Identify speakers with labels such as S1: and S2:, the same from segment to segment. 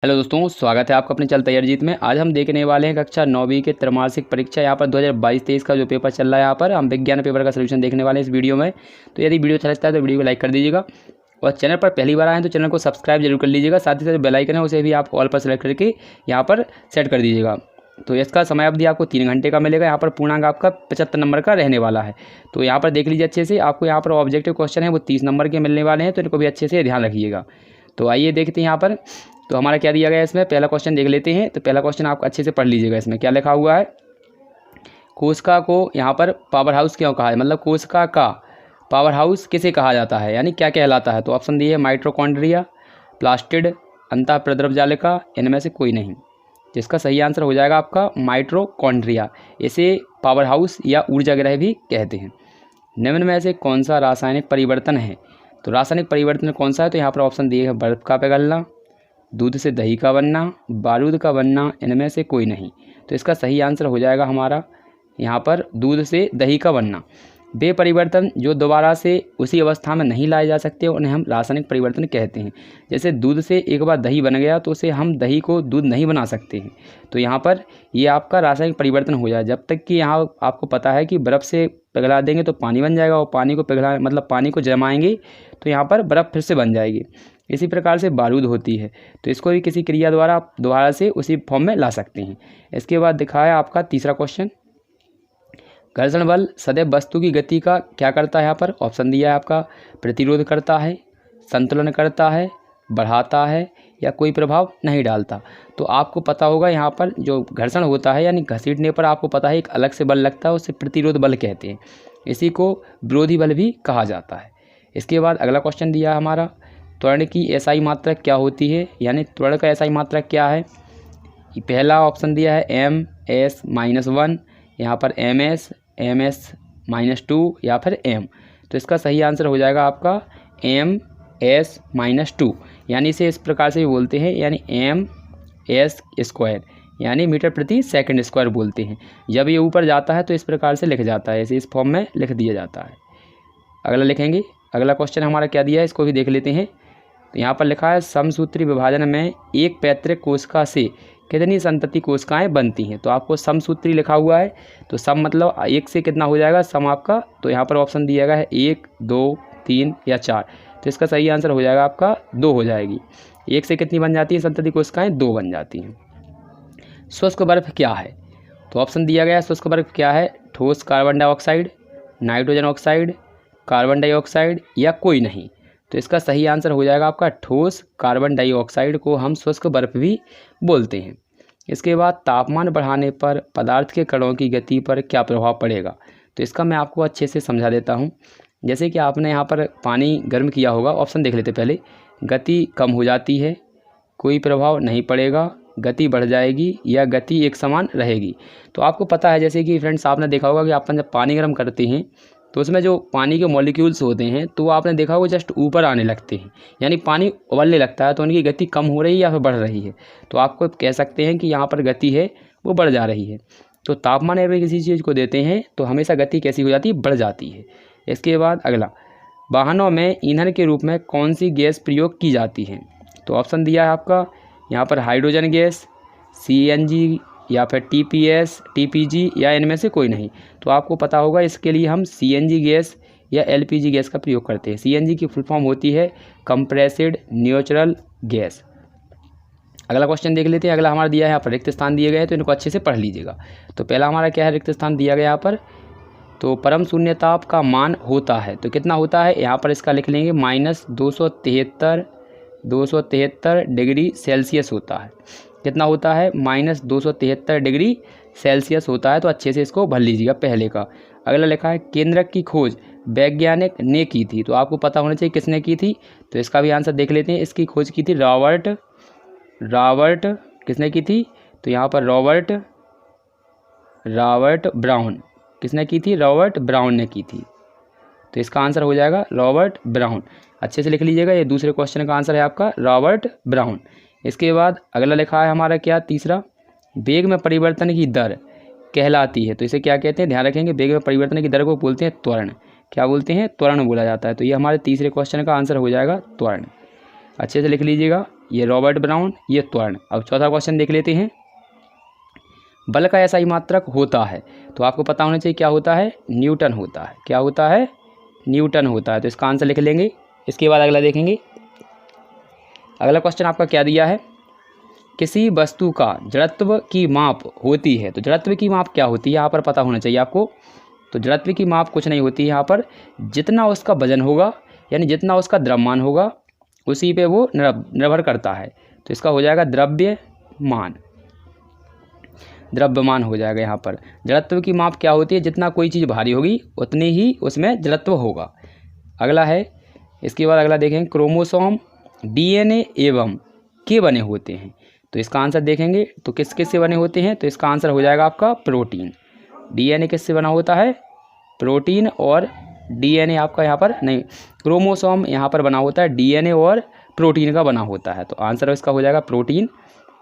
S1: Hello दोस्तों, स्वागत है आपका अपने चल तैयार जीत में। आज हम देखने वाले हैं कक्षा 9वीं के त्रैमासिक परीक्षा यहाँ पर 2022-23 का जो पेपर चल रहा है। यहाँ पर हम विज्ञान पेपर का सलूशन देखने वाले हैं इस वीडियो में। तो यदि वीडियो अच्छा लगता है तो वीडियो को लाइक कर दीजिएगा और चैनल पर पहली बार आए हैं तो चैनल को सब्सक्राइब जरूर कर लीजिएगा। साथ ही साथ बेल आइकन है उसे भी आप ऑल पर सेलेक्ट करके यहाँ पर सेट कर दीजिएगा। तो इसका समय अवधि आपको 3 घंटे का मिलेगा। यहाँ पर पूर्णांक आपका 75 नंबर का रहने वाला है। तो यहाँ पर देख लीजिए अच्छे से, आपको यहाँ पर ऑब्जेक्टिव क्वेश्चन है वो 30 नंबर के मिलने वाले हैं, तो इनको भी अच्छे से ध्यान रखिएगा। तो आइए देखते हैं यहाँ पर तो हमारा क्या दिया गया है इसमें। पहला क्वेश्चन देख लेते हैं। तो पहला क्वेश्चन आप अच्छे से पढ़ लीजिएगा। इसमें क्या लिखा हुआ है, कोशिका को यहाँ पर पावर हाउस क्यों कहा है, मतलब कोशिका का पावर हाउस किसे कहा जाता है, यानी क्या कहलाता है। तो ऑप्शन दिए है माइटोकॉन्ड्रिया, प्लास्टिड, अंतःप्रद्रव जालिका, इनमें से कोई नहीं। जिसका सही आंसर हो जाएगा आपका माइटोकॉन्ड्रिया। इसे पावर हाउस या ऊर्जा ग्रह भी कहते हैं। निम्न में से कौन सा रासायनिक परिवर्तन है। तो रासायनिक परिवर्तन कौन सा है, तो यहाँ पर ऑप्शन दिए है बर्फ का पिघलना, दूध से दही का बनना, बारूद का बनना, इनमें से कोई नहीं। तो इसका सही आंसर हो जाएगा हमारा यहाँ पर दूध से दही का बनना। वे परिवर्तन जो दोबारा से उसी अवस्था में नहीं लाए जा सकते उन्हें हम रासायनिक परिवर्तन कहते हैं। जैसे दूध से एक बार दही बन गया तो उसे हम दही को दूध नहीं बना सकते हैं। तो यहाँ पर ये आपका रासायनिक परिवर्तन हो जाए। जब तक कि यहाँ आपको पता है कि बर्फ़ से पिघला देंगे तो पानी बन जाएगा, और पानी को पिघला मतलब पानी को जमाएंगे तो यहाँ पर बर्फ़ फिर से बन जाएगी। इसी प्रकार से बारूद होती है, तो इसको भी किसी क्रिया द्वारा आप दोबारा से उसी फॉर्म में ला सकते हैं। इसके बाद दिखाया आपका तीसरा क्वेश्चन, घर्षण बल सदैव वस्तु की गति का क्या करता है। यहाँ पर ऑप्शन दिया है आपका प्रतिरोध करता है, संतुलन करता है, बढ़ाता है, या कोई प्रभाव नहीं डालता। तो आपको पता होगा यहाँ पर जो घर्षण होता है यानी घसीटने पर आपको पता है एक अलग से बल लगता है, उसे प्रतिरोध बल कहते हैं। इसी को विरोधी बल भी कहा जाता है। इसके बाद अगला क्वेश्चन दिया है हमारा, त्वरण की एसआई मात्रा क्या होती है, यानी त्वरण का एसआई मात्रा क्या है। पहला ऑप्शन दिया है M(s)-1, यहाँ पर MS(m)-2 या फिर M। तो इसका सही आंसर हो जाएगा आपका M(s)-2, यानी इसे इस प्रकार से भी बोलते हैं, यानी M(s)², यानी मीटर प्रति सेकंड स्क्वायर बोलते हैं। जब ये ऊपर जाता है तो इस प्रकार से लिख जाता है, इसे इस फॉर्म में लिख दिया जाता है। अगला लिखेंगे। अगला क्वेश्चन हमारा क्या दिया है, इसको भी देख लेते हैं। तो यहाँ पर लिखा है समसूत्री विभाजन में एक पैतृक कोशिका से कितनी संतति कोशिकाएं बनती हैं। तो आपको समसूत्री लिखा हुआ है, तो सम मतलब एक से कितना हो जाएगा सम आपका। तो यहाँ पर ऑप्शन दिया गया है 1, 2, 3 या 4। तो इसका सही आंसर हो जाएगा आपका 2 हो जाएगी। एक से कितनी बन जाती है संतति कोशिकाएं, 2 बन जाती हैं। शुष्क बर्फ क्या है। तो ऑप्शन दिया गया है शुष्क बर्फ क्या है, ठोस carbon dioxide, nitrogen oxide, carbon dioxide, या कोई नहीं। तो इसका सही आंसर हो जाएगा आपका ठोस कार्बन डाइऑक्साइड को हम शुष्क बर्फ भी बोलते हैं। इसके बाद तापमान बढ़ाने पर पदार्थ के कणों की गति पर क्या प्रभाव पड़ेगा। तो इसका मैं आपको अच्छे से समझा देता हूँ। जैसे कि आपने यहाँ पर पानी गर्म किया होगा, ऑप्शन देख लेते पहले। गति कम हो जाती है, कोई प्रभाव नहीं पड़ेगा, गति बढ़ जाएगी, या गति एक समान रहेगी। तो आपको पता है जैसे कि फ्रेंड्स आपने देखा होगा कि अपन जब पानी गर्म करते हैं तो उसमें जो पानी के मॉलिक्यूल्स होते हैं तो वो आपने देखा होगा जस्ट ऊपर आने लगते हैं, यानी पानी उबलने लगता है, तो उनकी गति कम हो रही है या फिर बढ़ रही है। तो आपको कह सकते हैं कि यहाँ पर गति है वो बढ़ जा रही है। तो तापमान अगर किसी चीज़ को देते हैं तो हमेशा गति कैसी हो जाती है, बढ़ जाती है। इसके बाद अगला, वाहनों में ईंधन के रूप में कौन सी गैस प्रयोग की जाती है। तो ऑप्शन दिया है आपका यहाँ पर हाइड्रोजन गैस, CNG, या फिर TPS, TPG, या इनमें से कोई नहीं। तो आपको पता होगा इसके लिए हम CNG गैस या LPG गैस का प्रयोग करते हैं। CNG की फुल फॉर्म होती है कंप्रेस्ड नेचुरल गैस। अगला क्वेश्चन देख लेते हैं। अगला हमारा दिया है यहाँ पर रिक्त स्थान दिए गए हैं, तो इनको अच्छे से पढ़ लीजिएगा। तो पहला हमारा क्या है, रिक्त स्थान दिया गया यहाँ पर। तो परम शून्य ताप का मान होता है, तो कितना होता है यहाँ पर इसका लिख लेंगे -273 डिग्री सेल्सियस होता है। कितना होता है, -273 डिग्री सेल्सियस होता है। तो अच्छे से इसको भर लीजिएगा पहले का। अगला लिखा है केंद्रक की खोज वैज्ञानिक ने की थी। तो आपको पता होना चाहिए किसने की थी। तो इसका भी आंसर देख लेते हैं। इसकी खोज की थी रॉबर्ट किसने की थी। तो यहाँ पर रॉबर्ट ब्राउन किसने की थी, रॉबर्ट ब्राउन ने की थी। तो इसका आंसर हो जाएगा रॉबर्ट ब्राउन। अच्छे से लिख लीजिएगा, ये दूसरे क्वेश्चन का आंसर है आपका रॉबर्ट ब्राउन। इसके बाद अगला लिखा है हमारा क्या, तीसरा, वेग में परिवर्तन की दर कहलाती है। तो इसे क्या कहते हैं, ध्यान रखेंगे। वेग में परिवर्तन की दर को बोलते हैं त्वरण। क्या बोलते हैं, त्वरण बोला जाता है। तो ये हमारे तीसरे क्वेश्चन का आंसर हो जाएगा त्वरण। अच्छे से लिख लीजिएगा। ये रॉबर्ट ब्राउन, ये त्वरण। अब चौथा क्वेश्चन देख लेते हैं। बल का ऐसा ही मात्रक होता है, तो आपको पता होना चाहिए क्या होता है, न्यूटन होता है। क्या होता है, न्यूटन होता है। तो इसका आंसर लिख लेंगे। इसके बाद अगला देखेंगे। अगला क्वेश्चन आपका क्या दिया है, किसी वस्तु का जड़त्व की माप होती है। तो जड़त्व की माप क्या होती है यहाँ पर पता होना चाहिए आपको। तो जड़त्व की माप कुछ नहीं होती है यहाँ पर, जितना उसका वजन होगा यानी जितना उसका द्रव्यमान होगा उसी पे वो निर्भर करता है। तो इसका हो जाएगा द्रव्यमान, द्रव्यमान हो जाएगा यहाँ पर। जड़त्व की माप क्या होती है, जितना कोई चीज़ भारी होगी उतनी ही उसमें जड़त्व होगा। अगला है, इसके बाद अगला देखेंगे, क्रोमोसोम डीएनए एवं के बने होते हैं। तो इसका आंसर देखेंगे तो किस किस से बने होते हैं। तो इसका आंसर हो जाएगा आपका प्रोटीन। डीएनए किससे बना होता है, प्रोटीन, और डीएनए आपका यहाँ पर नहीं, क्रोमोसोम यहाँ पर बना होता है डीएनए और प्रोटीन का बना होता है। तो आंसर इसका हो जाएगा प्रोटीन,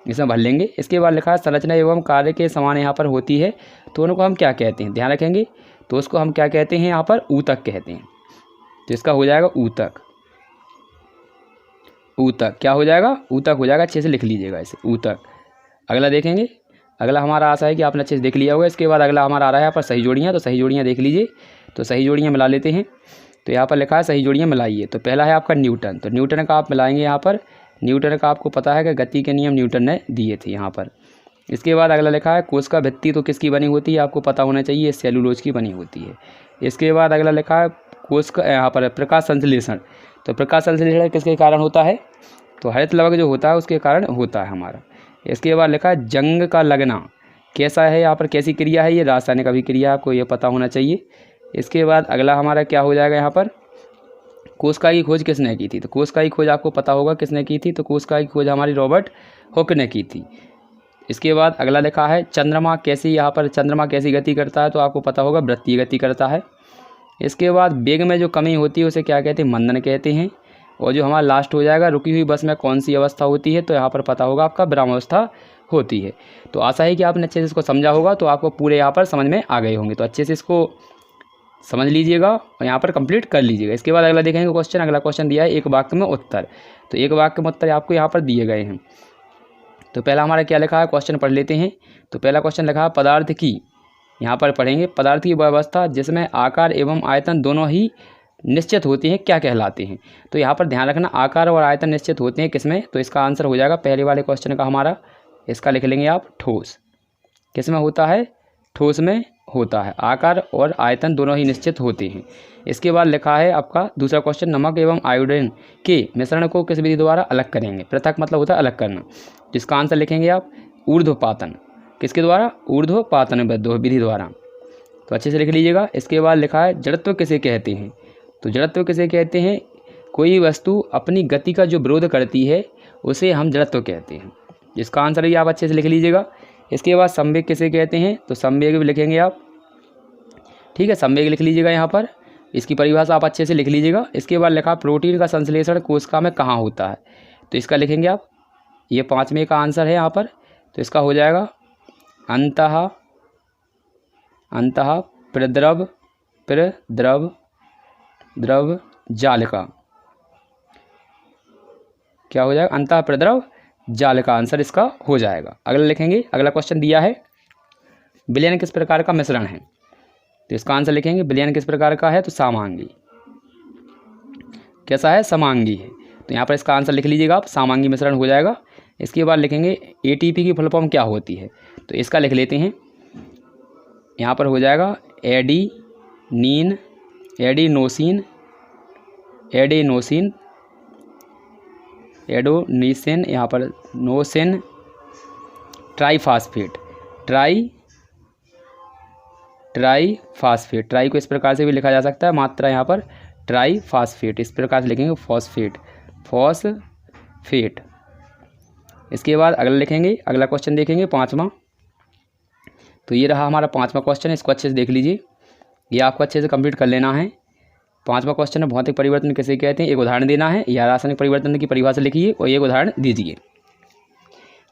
S1: इसमें भर लेंगे। इसके बाद लिखा है संरचना एवं कार्य के समान यहाँ पर होती है, तो उनको हम क्या कहते हैं, ध्यान रखेंगे। तो उसको हम क्या कहते हैं यहाँ पर, ऊतक कहते हैं। तो इसका हो जाएगा ऊतक। ऊतक क्या हो जाएगा, ऊतक हो जाएगा। अच्छे से लिख लीजिएगा इसे, ऊतक। अगला देखेंगे। अगला हमारा आशा है कि आपने अच्छे से देख लिया होगा। इसके बाद अगला हमारा आ रहा है यहाँ पर सही जोड़ियाँ। तो सही जोड़ियाँ देख लीजिए। तो सही जोड़ियाँ मिला लेते हैं। तो यहाँ पर लिखा है सही जोड़ियाँ मिलाइए। तो पहला है आपका न्यूटन। तो न्यूटन का आप मिलाएंगे यहाँ पर। न्यूटन का आपको पता है कि गति के नियम न्यूटन ने दिए थे यहाँ पर। इसके बाद अगला लिखा है कोशिका भित्ति, तो किसकी बनी होती है, आपको पता होना चाहिए, सेलुलोज की बनी होती है। इसके बाद अगला लिखा है कोशिका, यहाँ पर प्रकाश संश्लेषण। तो प्रकाश संश्लेषण किसके कारण होता है, तो हरित लवक जो होता है उसके कारण होता है हमारा। इसके बाद लिखा है जंग का लगना कैसा है, यहाँ पर कैसी क्रिया है, ये रासायनिक अभिक्रिया, आपको ये पता होना चाहिए। इसके बाद अगला हमारा क्या हो जाएगा यहाँ पर, कोशिका की खोज किसने की थी। तो कोशिका की खोज आपको पता होगा किसने की थी। तो कोशिका की खोज हमारी रॉबर्ट हुक ने की थी। इसके बाद अगला लिखा है चंद्रमा कैसी, यहाँ पर चंद्रमा कैसी गति करता है, तो आपको पता होगा वृत्तीय गति करता है। इसके बाद वेग में जो कमी होती है उसे क्या कहते हैं, मंदन कहते हैं। और जो हमारा लास्ट हो जाएगा रुकी हुई बस में कौन सी अवस्था होती है, तो यहाँ पर पता होगा आपका विरामावस्था होती है। तो आशा है कि आपने अच्छे से इसको समझा होगा, तो आपको पूरे यहाँ पर समझ में आ गए होंगे। तो अच्छे से इसको समझ लीजिएगा और यहाँ पर कंप्लीट कर लीजिएगा। इसके बाद अगला देखेंगे क्वेश्चन। अगला क्वेश्चन दिया है एक वाक्य में उत्तर। तो एक वाक्य में उत्तर आपको यहाँ पर दिए गए हैं। तो पहला हमारा क्या लिखा है, क्वेश्चन पढ़ लेते हैं। तो पहला क्वेश्चन लिखा है पदार्थ की, यहाँ पर पढ़ेंगे, पदार्थ की व्यवस्था जिसमें आकार एवं आयतन दोनों ही निश्चित होते हैं क्या कहलाते हैं। तो यहाँ पर ध्यान रखना आकार और आयतन निश्चित होते हैं किसमें, तो इसका आंसर हो जाएगा पहले वाले क्वेश्चन का हमारा, इसका लिख लेंगे आप ठोस। किसमें होता है, ठोस में होता है, आकार और आयतन दोनों ही निश्चित होते हैं। इसके बाद लिखा है आपका दूसरा क्वेश्चन, नमक एवं आयोडीन के मिश्रण को किस विधि द्वारा अलग करेंगे। पृथक मतलब होता है अलग करना। जिसका आंसर लिखेंगे आप ऊर्ध्वपातन, किसके द्वारा, ऊर्ध्वपातन विधि द्वारा। तो अच्छे से लिख लीजिएगा। इसके बाद लिखा है जड़त्व किसे कहते हैं। तो जड़त्व किसे कहते हैं, कोई वस्तु अपनी गति का जो विरोध करती है उसे हम जड़त्व कहते हैं। इसका आंसर भी आप अच्छे से लिख लीजिएगा। इसके बाद संवेग किसे कहते हैं, तो संवेग भी लिखेंगे आप, ठीक है, संवेग लिख लीजिएगा यहाँ पर, इसकी परिभाषा आप अच्छे से लिख लीजिएगा। इसके बाद लिखा प्रोटीन का संश्लेषण कोशिका में कहाँ होता है, तो इसका लिखेंगे आप, ये पाँचवें का आंसर है यहाँ पर। तो इसका हो जाएगा अंतः प्रद्रव जालिका, क्या हो जाएगा, अंतः प्रद्रव जाल का आंसर इसका हो जाएगा। अगला लिखेंगे। अगला क्वेश्चन दिया है विलयन किस प्रकार का मिश्रण है। तो इसका आंसर लिखेंगे विलयन किस प्रकार का है, तो समांगी। कैसा है, समांगी है। तो यहाँ पर इसका आंसर लिख लीजिएगा आप, समांगी मिश्रण हो जाएगा। इसके बाद लिखेंगे एटीपी की फुल फॉर्म क्या होती है। तो इसका लिख लेते हैं, यहाँ पर हो जाएगा एडोनीसिन, यहाँ पर नोसिन ट्राईफास्फेट, ट्राई को इस प्रकार से भी लिखा जा सकता है, मात्रा यहाँ पर ट्राईफास्फेट, इस प्रकार से लिखेंगे फॉस्फेट। इसके बाद अगला लिखेंगे। अगला क्वेश्चन देखेंगे पाँचवा। तो ये रहा हमारा पाँचवा क्वेश्चन, इसको अच्छे से देख लीजिए, ये आपको अच्छे से कंप्लीट कर लेना है। पाँचवा क्वेश्चन है भौतिक परिवर्तन किसे कहते हैं, एक उदाहरण देना है, या रासायनिक परिवर्तन की परिभाषा लिखिए और एक उदाहरण दीजिए।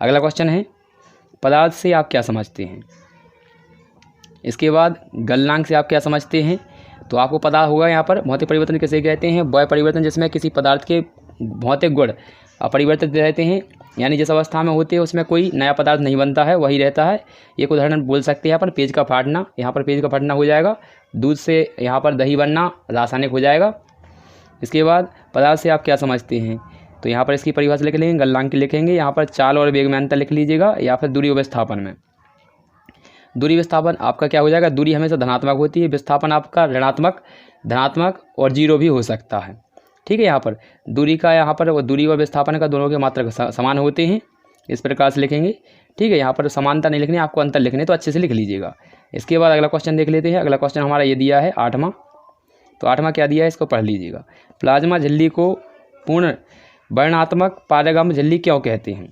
S1: अगला क्वेश्चन है पदार्थ से आप क्या समझते हैं। इसके बाद गलनांक से आप क्या समझते हैं। तो आपको पता होगा यहाँ पर भौतिक परिवर्तन किसे कहते हैं, वह परिवर्तन जिसमें किसी पदार्थ के भौतिक गुण अपरिवर्तित रहते हैं, यानी जिस अवस्था में होते हैं उसमें कोई नया पदार्थ नहीं बनता है, वही रहता है। एक उदाहरण बोल सकते हैं यहाँ पर पेज का फाटना, यहाँ पर पेज का फटना हो जाएगा। दूध से यहाँ पर दही बनना रासायनिक हो जाएगा। इसके बाद पदार्थ से आप क्या समझते हैं, तो यहाँ पर इसकी परिभाषा लिख लेंगे, गलनांक लिखेंगे, यहाँ पर चाल और वेग में अंतर लिख लीजिएगा, या फिर दूरी और विस्थापन में। दूरी विस्थापन आपका क्या हो जाएगा, दूरी हमेशा धनात्मक होती है, विस्थापन आपका ऋणात्मक, धनात्मक और जीरो भी हो सकता है। ठीक है, यहाँ पर दूरी का, यहाँ पर दूरी और विस्थापन का दोनों के मात्रक समान होते हैं, इस प्रकार से लिखेंगे। ठीक है, यहाँ पर समानता नहीं लिखनी, आपको अंतर लिखने, तो अच्छे से लिख लीजिएगा। इसके बाद अगला क्वेश्चन देख लेते हैं। अगला क्वेश्चन हमारा ये दिया है 8वां, तो 8वां क्या दिया है इसको पढ़ लीजिएगा। प्लाज्मा झिल्ली को पूर्ण वर्णात्मक पारगम्य झिल्ली क्यों कहते हैं?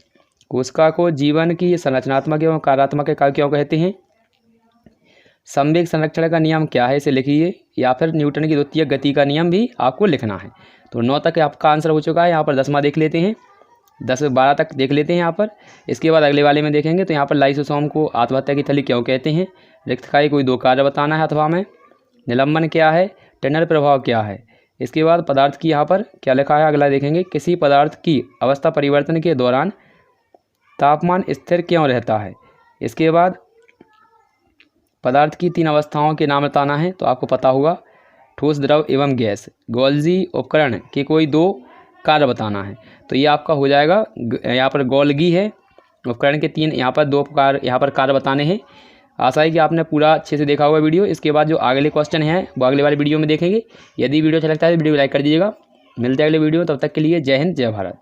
S1: कोशिका को जीवन की संरचनात्मक एवं कार्यात्मक इकाई क्यों कहते हैं? संवेग संरक्षण का नियम क्या है, इसे लिखिए, या फिर न्यूटन की द्वितीय गति का नियम भी आपको लिखना है। तो 9 तक आपका आंसर हो चुका है। यहाँ पर 10वां देख लेते हैं, 10-12 तक देख लेते हैं यहाँ पर। इसके बाद अगले वाले में देखेंगे, तो यहाँ पर लाइसोसोम को आत्महत्या की थैली क्यों कहते हैं? रिक्तकाई कोई 2 कार्य बताना है अथवा में। निलंबन क्या है? टनल प्रभाव क्या है? इसके बाद पदार्थ की यहाँ पर क्या लिखा है, अगला देखेंगे। किसी पदार्थ की अवस्था परिवर्तन के दौरान तापमान स्थिर क्यों रहता है? इसके बाद पदार्थ की 3 अवस्थाओं के नाम बताना है, तो आपको पता होगा, ठोस, द्रव एवं गैस। गोल्जी उपकरण के कोई 2 कार्य बताना है, तो ये आपका हो जाएगा, यहाँ पर गोल्गी है, उपकरण के 3 यहाँ पर 2 यहाँ पर कार्य बताने हैं। आशा है कि आपने पूरा अच्छे से देखा होगा वीडियो। इसके बाद जो अगले क्वेश्चन हैं वो अगले वाले वीडियो में देखेंगे। यदि वीडियो अच्छा लगता है तो वीडियो को लाइक कर दीजिएगा। मिलते हैं अगले वीडियो में, तब तक के लिए जय हिंद, जय भारत।